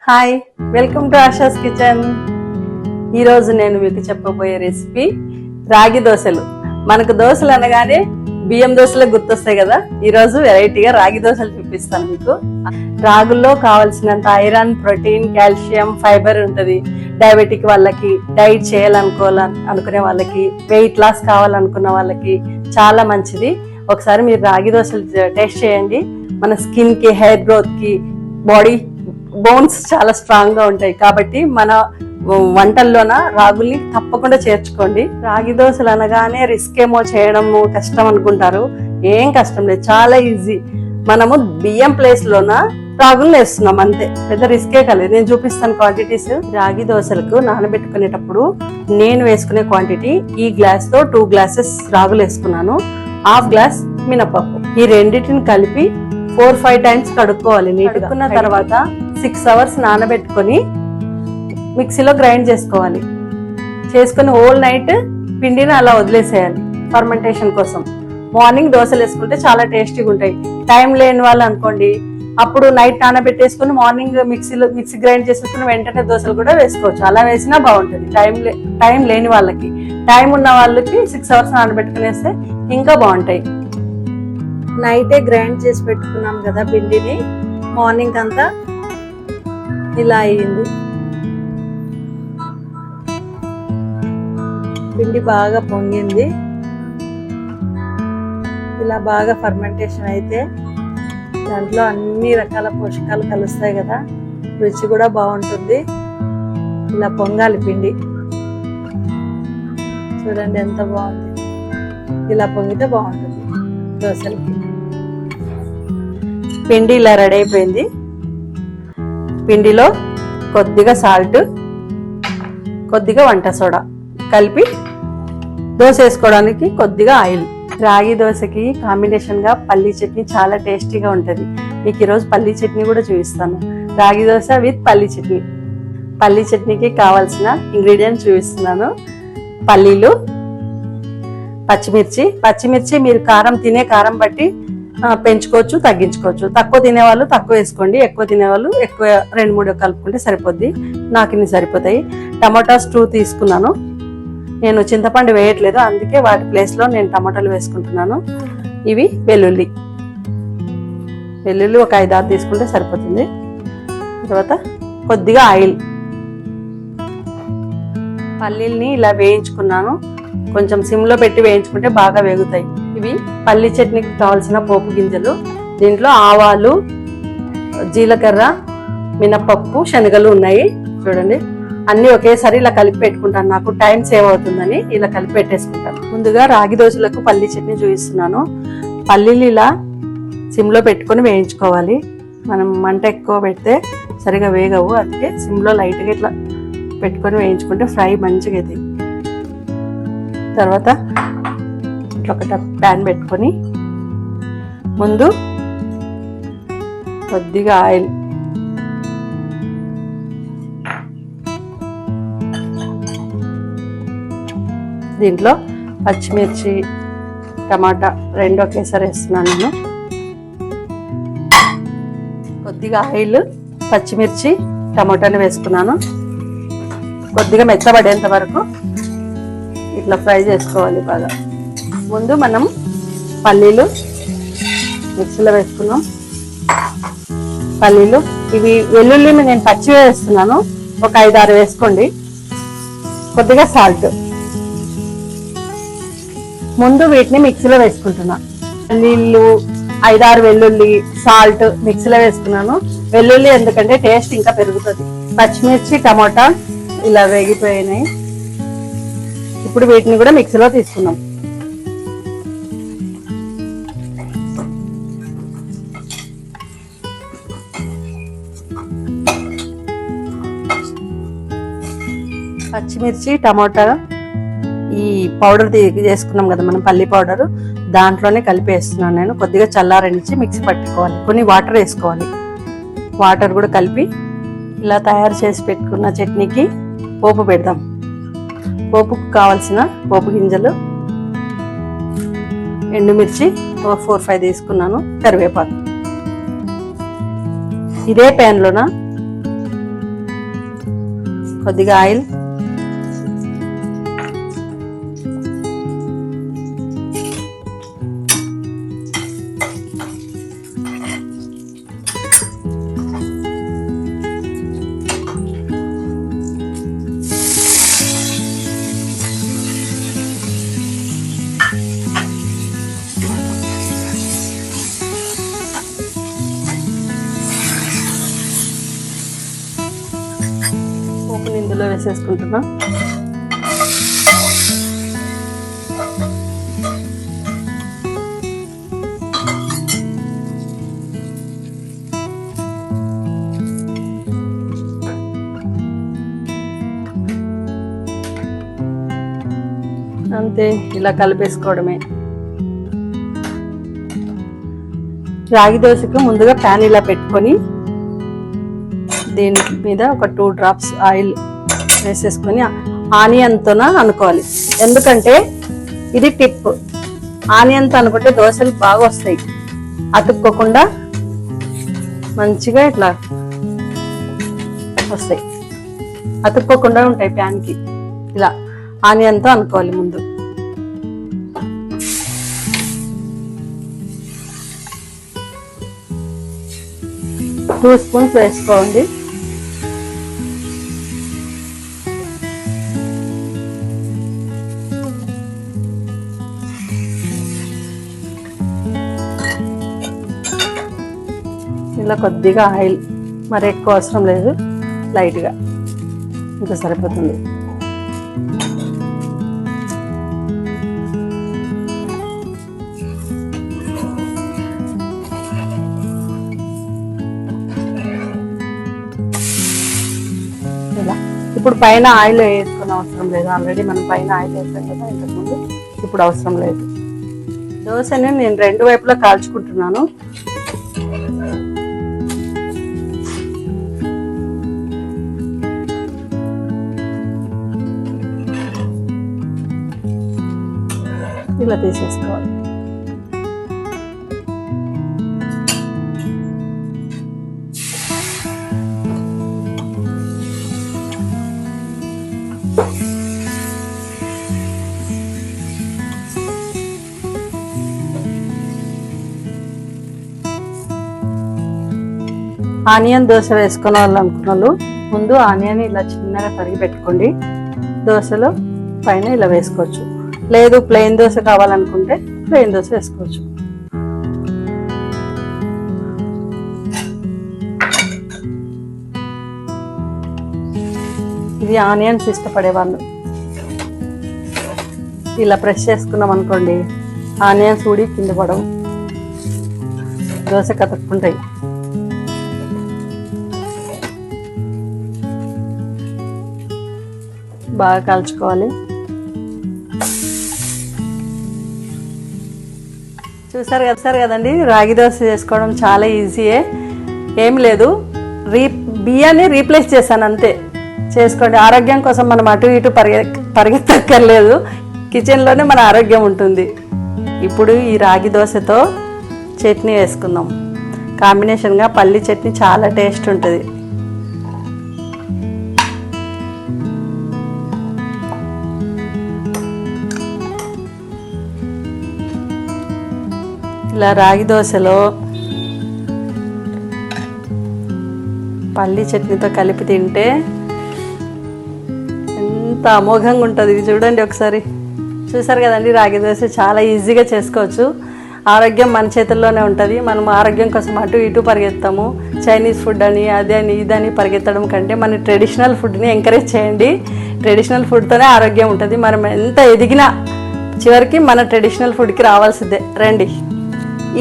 Hi, welcome to ASHAs kitchen. ఈరోజు నేను మీకు చెప్పబోయే రెసిపీ రాగి దోశలు. మనకు దోశలు అనగానే బియ్యం దోశలే గుర్తొస్తాయి కదా. ఈరోజు వెరైటీగా రాగి దోశలు చూపిస్తాను మీకు. రాగుల్లో కావాల్సినంత ఐరన్, ప్రోటీన్, కాల్షియం, ఫైబర్ ఉంటుంది. డయాబెటిక్ వాళ్ళకి, డైట్ చేయాలనుకునే వాళ్ళకి, వెయిట్ లాస్ కావాలనుకున్న వాళ్ళకి చాలా మంచిది. ఒకసారి మీరు రాగి దోశలు టేస్ట్ చేయండి. మన స్కిన్ కి, హెయిర్ గ్రోత్ కి, బాడీ బోన్స్ చాలా స్ట్రాంగ్ గా ఉంటాయి. కాబట్టి మన వంటల్లోన రాగుల్ని తప్పకుండా చేర్చుకోండి. రాగి దోశలు అనగానే రిస్క్ ఏమో, చేయడము కష్టం అనుకుంటారు. ఏం కష్టం లేదు, చాలా ఈజీ. మనము బియ్యం ప్లేస్ లోన రాగులు వేస్తున్నాం అంతే, పెద్ద రిస్కే కాలేదు. నేను చూపిస్తాను క్వాంటిటీస్. రాగి దోశలకు నానబెట్టుకునేటప్పుడు నేను వేసుకునే క్వాంటిటీ ఈ గ్లాస్ తో 2 గ్లాసెస్ రాగులు వేసుకున్నాను. 1/2 గ్లాస్ మినపప్పు. ఈ రెండింటిని కలిపి 4-5 టైమ్స్ కడుక్కోవాలి. కడుక్కున్న తర్వాత 6 అవర్స్ నానబెట్టుకొని మిక్సీలో గ్రైండ్ చేసుకోవాలి. చేసుకుని హోల్ నైట్ పిండిని అలా వదిలేసేయాలి ఫర్మెంటేషన్ కోసం. మార్నింగ్ దోశలు వేసుకుంటే చాలా టేస్టీగా ఉంటాయి. టైం లేని వాళ్ళు అనుకోండి, అప్పుడు నైట్ నానబెట్టేసుకుని మార్నింగ్ మిక్సీ గ్రైండ్ చేసుకుని వెంటనే దోశలు కూడా వేసుకోవచ్చు. అలా వేసినా బాగుంటుంది. టైం లేని వాళ్ళకి. టైం ఉన్న వాళ్ళకి 6 అవర్స్ నానబెట్టుకునేస్తే ఇంకా బాగుంటాయి. నైటే గ్రైండ్ చేసి పెట్టుకున్నాం కదా పిండిని, మార్నింగ్ అంతా ఇలా అయ్యింది. పిండి బాగా పొంగింది. ఇలా బాగా ఫర్మెంటేషన్ అయితే దాంట్లో అన్ని రకాల పోషకాలు కలుస్తాయి కదా, రుచి కూడా బాగుంటుంది. ఇలా పొంగాలి పిండి. చూడండి ఎంత బాగుంది. ఇలా పొంగితే బాగుంటుంది దోశలకి. పిండి ఇలా రెడీ అయిపోయింది. పిండిలో కొద్దిగా సాల్ట్, కొద్దిగా వంట సోడా కలిపి దోశ వేసుకోవడానికి కొద్దిగా ఆయిల్. రాగి దోశకి కాంబినేషన్ గా పల్లీ చట్నీ చాలా టేస్టీగా ఉంటుంది. మీకు ఈరోజు పల్లీ చట్నీ కూడా చూపిస్తాను. రాగి దోశ విత్ పల్లీ చట్నీ. పల్లీ చట్నీకి కావాల్సిన ఇంగ్రీడియంట్స్ చూపిస్తున్నాను. పల్లీలు, పచ్చిమిర్చి మీరు తినే కారం బట్టి పెంచుకోవచ్చు, తగ్గించుకోవచ్చు. తక్కువ తినేవాళ్ళు తక్కువ వేసుకోండి, ఎక్కువ తినేవాళ్ళు ఎక్కువ 2-3 కలుపుకుంటే సరిపోద్ది. నాకు ఇన్ని సరిపోతాయి. టమాటాస్ 2 తీసుకున్నాను. నేను చింతపండు వేయట్లేదు, అందుకే వాటి ప్లేస్లో నేను టమాటాలు వేసుకుంటున్నాను. ఇవి వెల్లుల్లి ఒక 5-6 తీసుకుంటే సరిపోతుంది. తర్వాత కొద్దిగా ఆయిల్. పల్లీల్ని ఇలా వేయించుకున్నాను. కొంచెం సిమ్లో పెట్టి వేయించుకుంటే బాగా వేగుతాయి. ఇవి పల్లి చట్నీకి కావాల్సిన పోపు గింజలు. దీంట్లో ఆవాలు, జీలకర్ర, మినపప్పు, శనగలు ఉన్నాయి. చూడండి, అన్ని ఒకేసారి ఇలా కలిపి పెట్టుకుంటాను. నాకు టైం సేవ్ అవుతుందని ఇలా కలిపి పెట్టేసుకుంటాను. ముందుగా రాగి దోశలకు పల్లి చట్నీ చూపిస్తున్నాను. పల్లీలు ఇలా సిమ్లో పెట్టుకొని వేయించుకోవాలి. మనం మంట ఎక్కువ పెడితే సరిగా వేగవు, అందుకే సిమ్లో లైట్గా ఇట్లా పెట్టుకొని వేయించుకుంటే ఫ్రై మంచిగా అవుతాయి. తర్వాత ఒక ప్యాన్ పెట్టుకొని ముందు కొద్దిగా ఆయిల్, దీంట్లో పచ్చిమిర్చి, టమాటా 2 ఒకేసారి వేస్తున్నాను నేను. కొద్దిగా ఆయిల్, పచ్చిమిర్చి, టమాటాని వేసుకున్నాను. కొద్దిగా మెత్తబడేంత వరకు ఇట్లా ఫ్రై చేసుకోవాలి బాగా. ముందు మనం పల్లీలు మిక్సీలో వేసుకున్నాం. పల్లీలు ఇవి వెల్లుల్లిని నేను పచ్చివే వేస్తున్నాను, ఒక 5-6 వేసుకోండి. కొద్దిగా సాల్ట్. ముందు వీటిని మిక్సీలో వేసుకుంటున్నా. పల్లీలు, 5-6 వెల్లుల్లి, సాల్ట్ మిక్సీలో వేసుకున్నాను. వెల్లుల్లి ఎందుకంటే టేస్ట్ ఇంకా పెరుగుతుంది. పచ్చిమిర్చి, టమాటా ఇలా వేగిపోయినాయి. ఇప్పుడు వీటిని కూడా మిక్సీలో తీసుకున్నాం. పచ్చిమిర్చి, టమాటా ఈ పౌడర్ చేసుకున్నాం కదా మనం, పల్లి పౌడర్, దాంట్లోనే కలిపేస్తున్నాను నేను. కొద్దిగా చల్లారనిచ్చి మిక్సీ పట్టుకోవాలి. కొన్ని వాటర్ వేసుకోవాలి. వాటర్ కూడా కలిపి ఇలా తయారు చేసి పెట్టుకున్న చట్నీకి పోపు పెడదాం. పోపుకు కావాల్సిన పోపు గింజలు, ఎండుమిర్చి 4-5 తీసుకున్నాను, కరివేపాకు. ఇదే ప్యాన్లోన కొద్దిగా ఆయిల్, పోపుని ఇందులో వేసేసుకుంటున్నా. అంతే, ఇలా కలిపేసుకోవడమే. రాగి దోశకు ముందుగా ప్యాన్ ఇలా పెట్టుకొని దీని మీద ఒక 2 drops ఆయిల్ వేసేసుకొని ఆనియన్తో అనుకోవాలి. ఎందుకంటే ఇది టిప్, ఆనియన్తో అనుకుంటే దోశలు బాగా వస్తాయి, అతుక్కోకుండా మంచిగా ఇట్లా వస్తాయి, అతుక్కోకుండా ఉంటాయి ప్యాన్కి. ఇలా ఆనియన్తో అనుకోవాలి. ముందు టూ స్పూన్స్ వేసుకోండి. ఇలా కొద్దిగా ఆయిల్, మరి ఎక్కువ అవసరం లేదు, లైట్గా ఇంకా సరిపోతుంది. ఇలా ఇప్పుడు పైన ఆయిల్ వేసుకునే అవసరం లేదు, ఆల్రెడీ మనం పైన ఆయిల్ వేసాం కదా ఇంతకుముందు, ఇప్పుడు అవసరం లేదు. దోశని నేను 2 వైపులా కాల్చుకుంటున్నాను. ఇలా తీసేసుకోవాలి. ఆనియన్ దోశ వేసుకునే వాళ్ళు అనుకున్న వాళ్ళు ముందు ఆనియన్ ఇలా చిన్నగా తరిగి పెట్టుకోండి. దోశలో పైన ఇలా వేసుకోవచ్చు. లేదు ప్లెయిన్ దోశ కావాలనుకుంటే ప్లెయిన్ దోశ వేసుకోవచ్చు. ఇది ఆనియన్స్ ఇష్టపడే వాళ్ళు ఇలా ప్రెస్ చేసుకున్నాం అనుకోండి, ఆనియన్స్ ఊడి కింద పడవు, దోశ కతుక్కుంటాయి. బాగా కాల్చుకోవాలి. చూసారు కదండి, రాగి దోశ చేసుకోవడం చాలా ఈజీయే, ఏం లేదు. బియ్యాన్ని రీప్లేస్ చేశాను అంతే. చేసుకోండి. ఆరోగ్యం కోసం మనం అటు ఇటు పరిగెత్తక్కర్లేదు, కిచెన్లోనే మన ఆరోగ్యం ఉంటుంది. ఇప్పుడు ఈ రాగి దోశతో చట్నీ వేసుకుందాం. కాంబినేషన్గా పల్లి చట్నీ చాలా టేస్ట్ ఉంటుంది. ఇలా రాగి దోశలో పల్లి చట్నీతో కలిపి తింటే ఎంత అమోఘంగా ఉంటుంది. ఇది చూడండి ఒకసారి. చూసారు కదండి, రాగి దోశ చాలా ఈజీగా చేసుకోవచ్చు. ఆరోగ్యం మన చేతుల్లోనే ఉంటుంది. మనం ఆరోగ్యం కోసం అటు ఇటు పరిగెత్తాము. చైనీస్ ఫుడ్ అని అదని ఇదని పరిగెత్తడం కంటే మన ట్రెడిషనల్ ఫుడ్ని ఎంకరేజ్ చేయండి. ట్రెడిషనల్ ఫుడ్తోనే ఆరోగ్యం ఉంటుంది. మనం ఎంత ఎదిగినా చివరికి మన ట్రెడిషనల్ ఫుడ్కి రావాల్సిందే. రండి.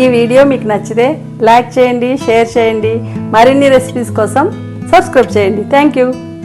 ఈ వీడియో మీకు నచ్చితే లైక్ చేయండి, షేర్ చేయండి. మరిన్ని రెసిపీస్ కోసం సబ్స్క్రైబ్ చేయండి. Thank you.